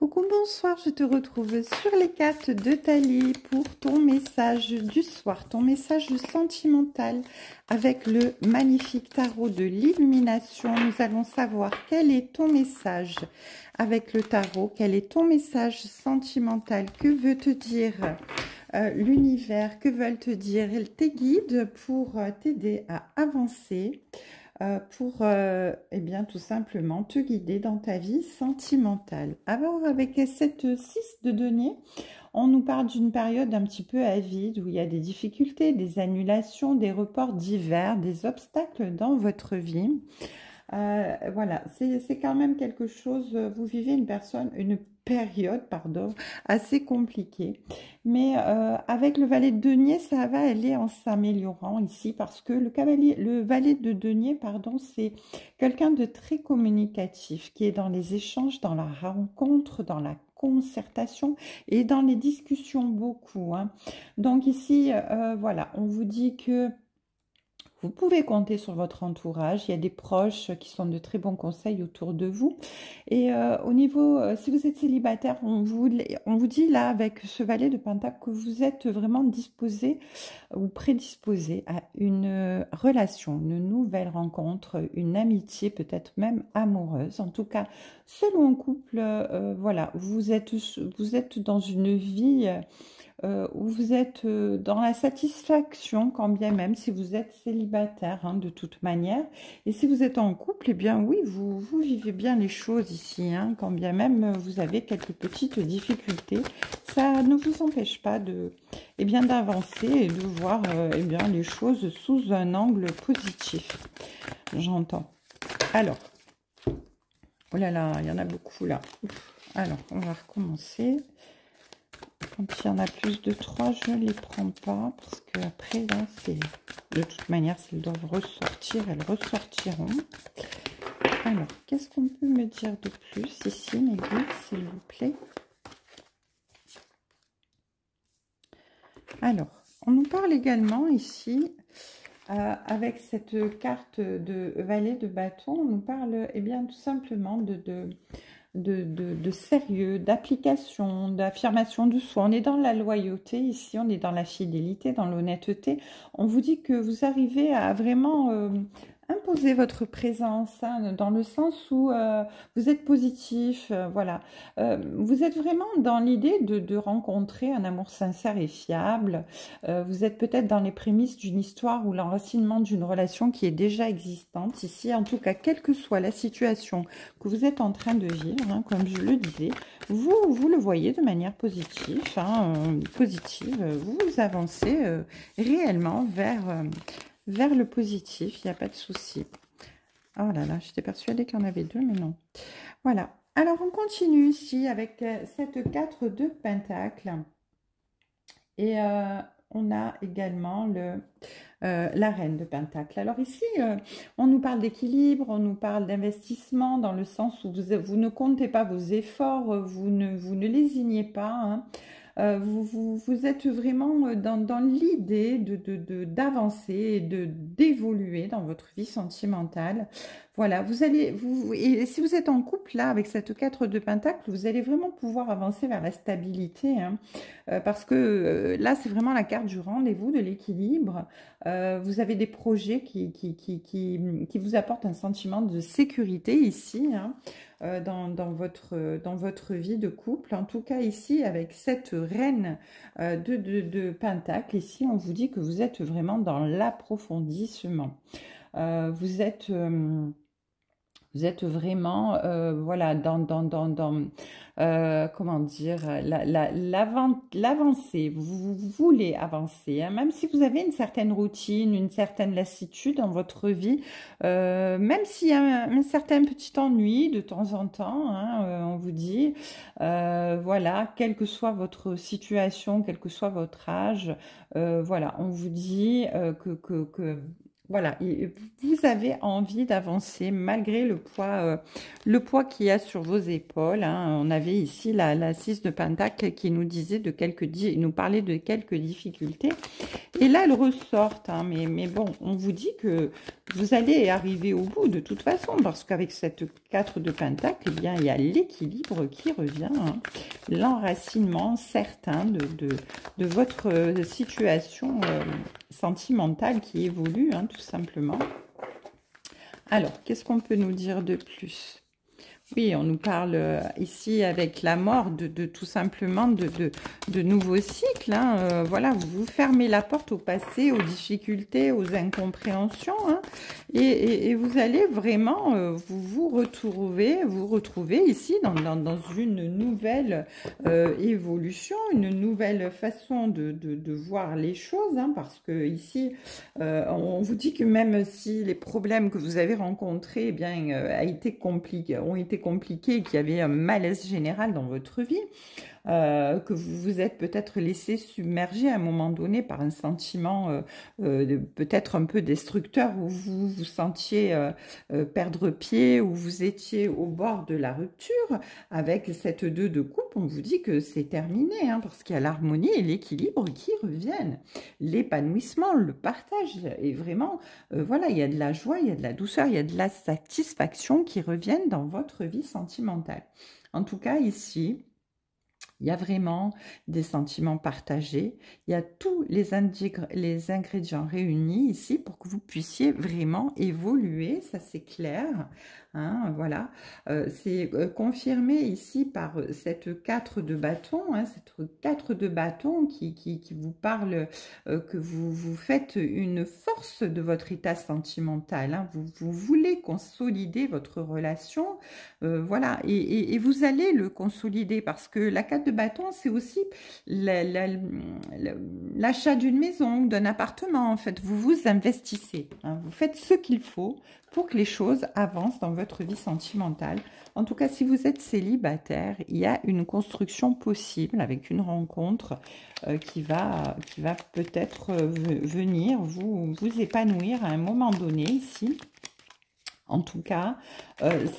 Coucou, bonsoir, je te retrouve sur les cartes de Thalie pour ton message du soir, ton message sentimental avec le magnifique tarot de l'illumination. Nous allons savoir quel est ton message avec le tarot, quel est ton message sentimental, que veut te dire l'univers, que veulent te dire tes guides pour t'aider à avancer. Pour eh bien, tout simplement te guider dans ta vie sentimentale. Alors, avec cette 6 de denier, on nous parle d'une période un petit peu avide où il y a des difficultés, des annulations, des reports divers, des obstacles dans votre vie. Voilà, c'est quand même quelque chose, vous vivez une période, pardon, assez compliquée. Mais avec le valet de denier, ça va aller en s'améliorant ici parce que le valet de denier, pardon, c'est quelqu'un de très communicatif qui est dans les échanges, dans la rencontre, dans la concertation et dans les discussions beaucoup, hein. Donc ici, voilà, on vous dit que vous pouvez compter sur votre entourage. Il y a des proches qui sont de très bons conseils autour de vous. Et au niveau, si vous êtes célibataire, on vous dit là, avec ce valet de Pentacle, que vous êtes vraiment disposé ou prédisposé à une relation, une nouvelle rencontre, une amitié, peut-être même amoureuse. En tout cas, selon un couple, voilà, vous êtes dans une vie où vous êtes dans la satisfaction, quand bien même si vous êtes célibataire, hein, de toute manière. Et si vous êtes en couple, eh bien oui, vous vivez bien les choses ici, hein, quand bien même vous avez quelques petites difficultés. Ça ne vous empêche pas eh bien, d'avancer et de voir eh bien, les choses sous un angle positif. J'entends. Alors, oh là là, il y en a beaucoup là. Alors, on va recommencer. Quand il y en a plus de 3, je ne les prends pas parce que après là, c'est de toute manière, si elles doivent ressortir, elles ressortiront. Alors, qu'est-ce qu'on peut me dire de plus ici, mes guides, s'il vous plaît? Alors, on nous parle également ici, avec cette carte de valet de bâton, on nous parle, eh bien, tout simplement de sérieux, d'application, d'affirmation de soi. On est dans la loyauté ici, on est dans la fidélité, dans l'honnêteté. On vous dit que vous arrivez à vraiment imposer votre présence, hein, dans le sens où vous êtes positif, voilà. Vous êtes vraiment dans l'idée de rencontrer un amour sincère et fiable. Vous êtes peut-être dans les prémices d'une histoire ou l'enracinement d'une relation qui est déjà existante ici. En tout cas, quelle que soit la situation que vous êtes en train de vivre, hein, comme je le disais, vous le voyez de manière positive, hein, vous avancez réellement vers le positif, il n'y a pas de souci. Oh là là, j'étais persuadée qu'il y en avait 2, mais non. Voilà. Alors, on continue ici avec cette 4 de Pentacle. Et on a également la reine de Pentacle. Alors ici, on nous parle d'équilibre, on nous parle d'investissement, dans le sens où vous ne comptez pas vos efforts, vous ne lésignez pas, hein. Vous êtes vraiment dans l'idée d'avancer et d'évoluer dans votre vie sentimentale. Voilà, et si vous êtes en couple là avec cette 4 de Pentacle, vous allez vraiment pouvoir avancer vers la stabilité, hein, parce que là c'est vraiment la carte du rendez-vous, de l'équilibre. Vous avez des projets qui vous apportent un sentiment de sécurité ici, hein, dans votre vie de couple. En tout cas ici, avec cette reine de Pentacle, ici on vous dit que vous êtes vraiment dans l'approfondissement. Vous êtes vraiment, voilà, comment dire, l'avancée. Vous voulez avancer, hein, même si vous avez une certaine routine, une certaine lassitude dans votre vie, même s'il y a un certain petit ennui de temps en temps, hein, on vous dit, voilà, quelle que soit votre situation, quel que soit votre âge, voilà, on vous dit que voilà, vous avez envie d'avancer malgré le poids qu'il y a sur vos épaules, hein. On avait ici la 6 de Pentacle qui nous disait nous parlait de quelques difficultés. Et là, elles ressortent, hein, mais bon, on vous dit que vous allez arriver au bout de toute façon, parce qu'avec cette 4 de Pentacle, eh bien, il y a l'équilibre qui revient, hein, l'enracinement certain de votre situation sentimentale qui évolue, hein, tout simplement. Alors, qu'est-ce qu'on peut nous dire de plus? Oui, on nous parle ici avec la mort de tout simplement de nouveaux cycles. Hein. Voilà, vous fermez la porte au passé, aux difficultés, aux incompréhensions. Hein, et vous allez vraiment vous retrouver ici dans une nouvelle évolution, une nouvelle façon de voir les choses. Hein, parce que ici, on vous dit que même si les problèmes que vous avez rencontrés eh bien, ont été compliqué, qu'il y avait un malaise général dans votre vie, que vous vous êtes peut-être laissé submerger à un moment donné par un sentiment peut-être un peu destructeur, où vous vous sentiez perdre pied, où vous étiez au bord de la rupture. Avec cette 2 de coupe, on vous dit que c'est terminé, hein, parce qu'il y a l'harmonie et l'équilibre qui reviennent, l'épanouissement, le partage, et vraiment, voilà, il y a de la joie, il y a de la douceur, il y a de la satisfaction qui reviennent dans votre vie sentimentale. En tout cas, ici, il y a vraiment des sentiments partagés. Il y a tous les ingrédients réunis ici pour que vous puissiez vraiment évoluer. Ça, c'est clair. Hein, voilà. C'est confirmé ici par cette 4 de bâton. Hein, cette 4 de bâton qui vous parle que vous faites une force de votre état sentimental. Hein, vous voulez consolider votre relation. Voilà. Et vous allez le consolider, parce que la 4 de bâton, c'est aussi l'achat d'une maison, d'un appartement. En fait, vous vous investissez, hein, vous faites ce qu'il faut pour que les choses avancent dans votre vie sentimentale. En tout cas, si vous êtes célibataire, il y a une construction possible avec une rencontre qui va peut-être venir vous épanouir à un moment donné ici. En tout cas,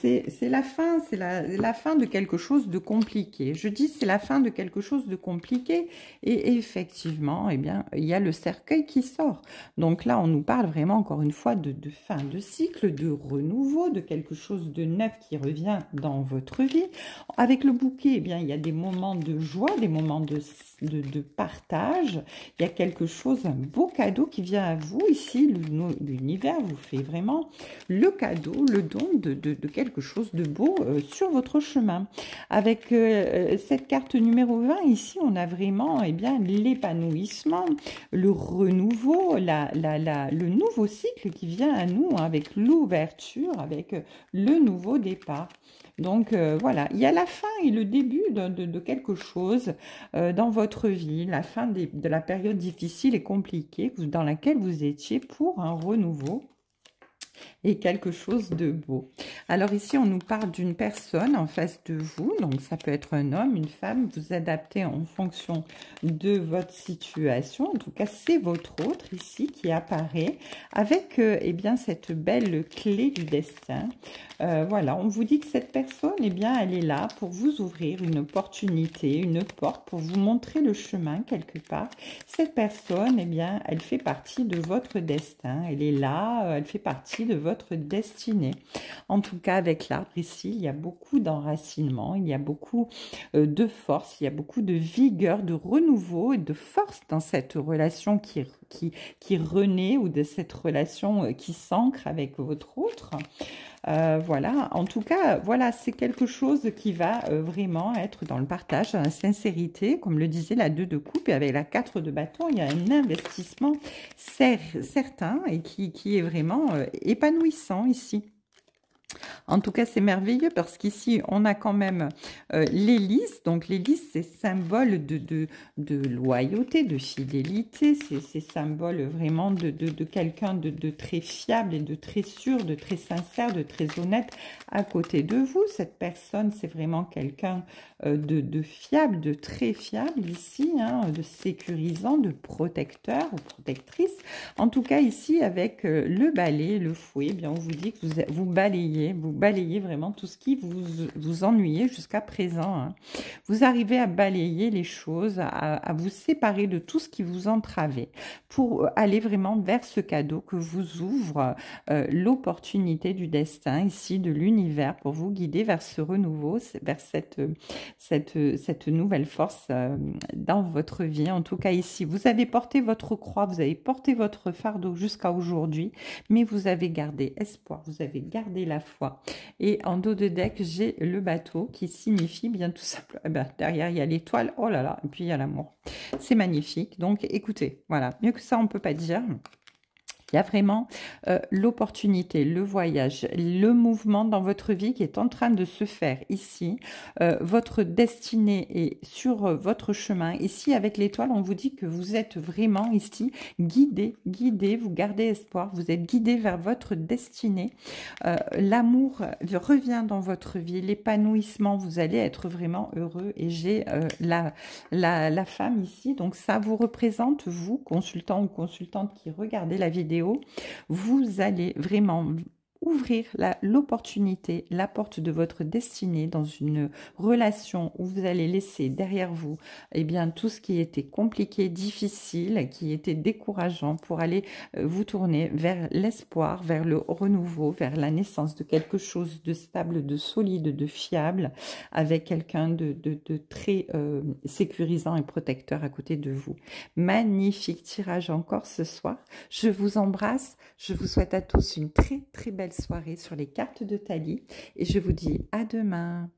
c'est la fin, c'est la fin de quelque chose de compliqué. Je dis c'est la fin de quelque chose de compliqué, et effectivement, eh bien, il y a le cercueil qui sort. Donc là, on nous parle vraiment encore une fois de fin de cycle, de renouveau, de quelque chose de neuf qui revient dans votre vie. Avec le bouquet, eh bien, il y a des moments de joie, des moments de partage. Il y a quelque chose, un beau cadeau qui vient à vous ici. L'univers vous fait vraiment le cadeau, le don de quelque chose de beau sur votre chemin. Avec cette carte numéro 20, ici, on a vraiment eh bien l'épanouissement, le renouveau, le nouveau cycle qui vient à nous, hein, avec l'ouverture, avec le nouveau départ. Donc voilà, il y a la fin et le début de quelque chose dans votre vie, la fin de la période difficile et compliquée dans laquelle vous étiez, pour un renouveau et quelque chose de beau. Alors ici, on nous parle d'une personne en face de vous, donc ça peut être un homme, une femme, vous adaptez en fonction de votre situation. En tout cas, c'est votre autre ici qui apparaît avec eh bien cette belle clé du destin. Voilà, on vous dit que cette personne, eh bien, elle est là pour vous ouvrir une opportunité, une porte, pour vous montrer le chemin quelque part. Cette personne, eh bien, elle fait partie de votre destin. Elle est là, elle fait partie de votre destinée. En tout cas, avec l'arbre ici, il y a beaucoup d'enracinement, il y a beaucoup de force, il y a beaucoup de vigueur, de renouveau et de force dans cette relation qui renaît, ou de cette relation qui s'ancre avec votre autre. Voilà, en tout cas, voilà, c'est quelque chose qui va vraiment être dans le partage, dans la sincérité, comme le disait la 2 de coupe, et avec la 4 de bâton, il y a un investissement certain et qui est vraiment épanouissant ici. En tout cas, c'est merveilleux, parce qu'ici, on a quand même l'hélice. Donc, l'hélice, c'est symbole de loyauté, de fidélité. C'est symbole vraiment de quelqu'un de très fiable et de très sûr, de très sincère, de très honnête à côté de vous. Cette personne, c'est vraiment quelqu'un de fiable, de très fiable ici, hein, de sécurisant, de protecteur ou protectrice. En tout cas, ici, avec le balai, le fouet, eh bien, on vous dit que vous balayez balayez vraiment tout ce qui vous ennuyait jusqu'à présent. Hein. Vous arrivez à balayer les choses, à vous séparer de tout ce qui vous entravait pour aller vraiment vers ce cadeau que vous ouvre l'opportunité du destin ici, de l'univers, pour vous guider vers ce renouveau, vers cette nouvelle force dans votre vie. En tout cas ici, vous avez porté votre croix, vous avez porté votre fardeau jusqu'à aujourd'hui, mais vous avez gardé espoir, vous avez gardé la foi. Et en dos de deck, j'ai le bateau qui signifie bien tout simplement, eh ben, derrière il y a l'étoile, oh là là, et puis il y a l'amour. C'est magnifique. Donc écoutez, voilà, mieux que ça on ne peut pas dire. Il y a vraiment l'opportunité, le voyage, le mouvement dans votre vie qui est en train de se faire ici. Votre destinée est sur votre chemin. Ici, avec l'étoile, on vous dit que vous êtes vraiment ici guidé, vous gardez espoir, vous êtes guidé vers votre destinée. L'amour revient dans votre vie, l'épanouissement, vous allez être vraiment heureux. Et j'ai la femme ici, donc ça vous représente, vous, consultant ou consultante qui regardez la vidéo, vous allez vraiment ouvrir l'opportunité, la porte de votre destinée dans une relation où vous allez laisser derrière vous tout ce qui était compliqué, difficile, qui était décourageant pour aller vous tourner vers l'espoir, vers le renouveau, vers la naissance de quelque chose de stable, de solide, de fiable, avec quelqu'un de très sécurisant et protecteur à côté de vous. Magnifique tirage encore ce soir. Je vous embrasse. Je vous souhaite à tous une très très belle soirée sur les cartes de Thalie et je vous dis à demain.